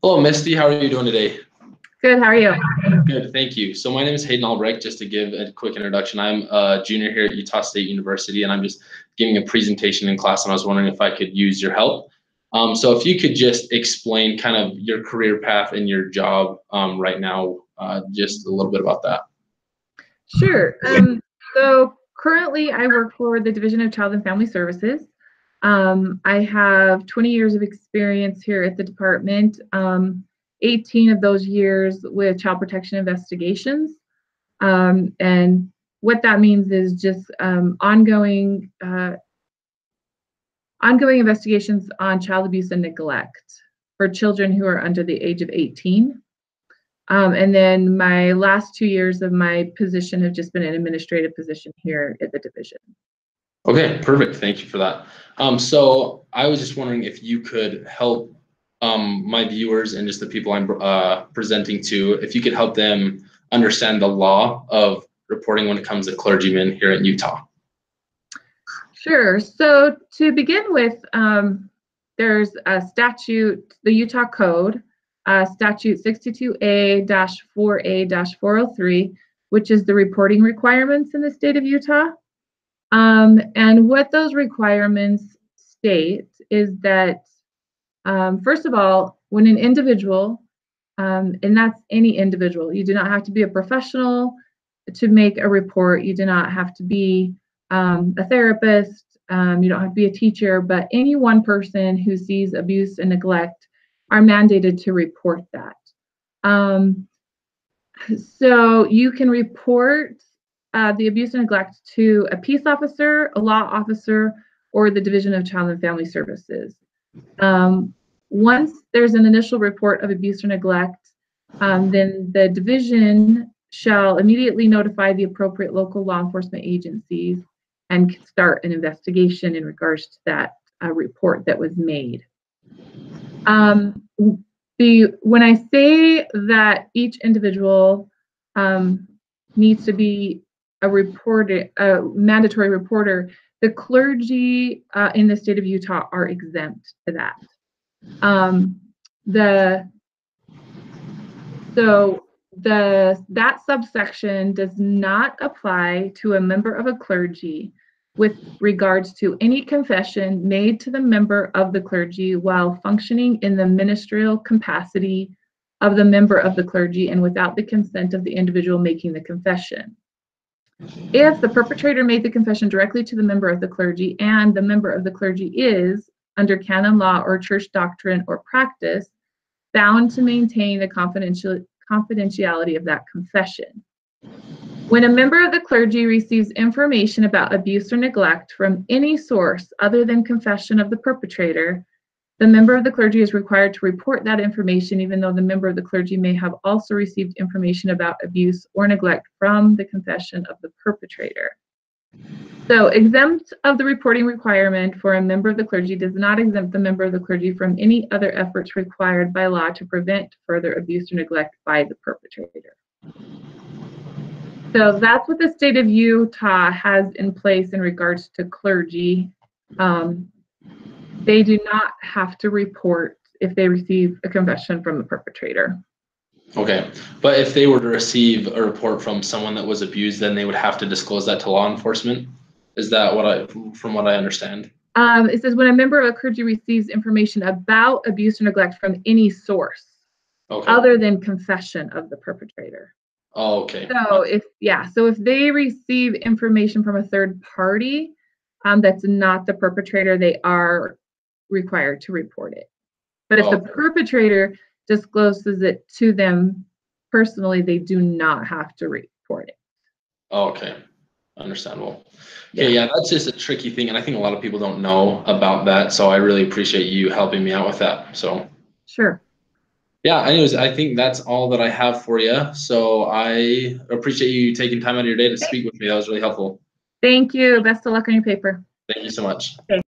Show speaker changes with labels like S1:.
S1: Hello, Misty. How are you doing today?
S2: Good. How are you?
S1: Good, thank you. So my name is Hayden Albrecht. Just to give a quick introduction, I'm a junior here at Utah State University, and I'm just giving a presentation in class, and I was wondering if I could use your help. So if you could just explain kind of your career path and your job right now, just a little bit about that.
S2: Sure. So currently I work for the Division of Child and Family Services. I have 20 years of experience here at the department, 18 of those years with child protection investigations. And what that means is just ongoing investigations on child abuse and neglect for children who are under the age of 18. And then my last 2 years of my position have just been an administrative position here at the division.
S1: Okay, perfect. Thank you for that. So I was just wondering if you could help my viewers and just the people I'm presenting to, if you could help them understand the law of reporting when it comes to clergymen here in Utah.
S2: Sure. So to begin with, there's a statute, the Utah Code, statute 62A-4A-403, which is the reporting requirements in the state of Utah. And what those requirements state is that, first of all, when an individual, and that's any individual, you do not have to be a professional to make a report. You do not have to be a therapist. You don't have to be a teacher, but any one person who sees abuse and neglect are mandated to report that. So you can report the abuse and neglect to a peace officer, a law officer, or the Division of Child and Family Services. Once there's an initial report of abuse or neglect, then the division shall immediately notify the appropriate local law enforcement agencies and start an investigation in regards to that report that was made. When I say that each individual needs to be a mandatory reporter, the clergy in the state of Utah are exempt to that. That subsection does not apply to a member of a clergy with regards to any confession made to the member of the clergy while functioning in the ministerial capacity of the member of the clergy and without the consent of the individual making the confession. If the perpetrator made the confession directly to the member of the clergy and the member of the clergy is, under canon law or church doctrine or practice, bound to maintain the confidentiality of that confession. When a member of the clergy receives information about abuse or neglect from any source other than confession of the perpetrator, the member of the clergy is required to report that information, even though the member of the clergy may have also received information about abuse or neglect from the confession of the perpetrator. So, exempt of the reporting requirement for a member of the clergy does not exempt the member of the clergy from any other efforts required by law to prevent further abuse or neglect by the perpetrator. So that's what the state of Utah has in place in regards to clergy. They do not have to report if they receive a confession from the perpetrator.
S1: Okay, but if they were to receive a report from someone that was abused, then they would have to disclose that to law enforcement? Is that from what I understand?
S2: It says when a member of a clergy receives information about abuse or neglect from any source other than confession of the perpetrator.
S1: Oh, okay.
S2: So if they receive information from a third party that's not the perpetrator, they are required to report it. But if the perpetrator discloses it to them personally, they do not have to report it.
S1: Oh, okay. Understandable. Okay, yeah, that's just a tricky thing, and I think a lot of people don't know about that, so I really appreciate you helping me out with that. So
S2: sure.
S1: Yeah, anyways, I think that's all that I have for you. So I appreciate you taking time out of your day to speak with me. That was really helpful.
S2: Thank you. Best of luck on your paper.
S1: Thank you so much.
S2: Okay.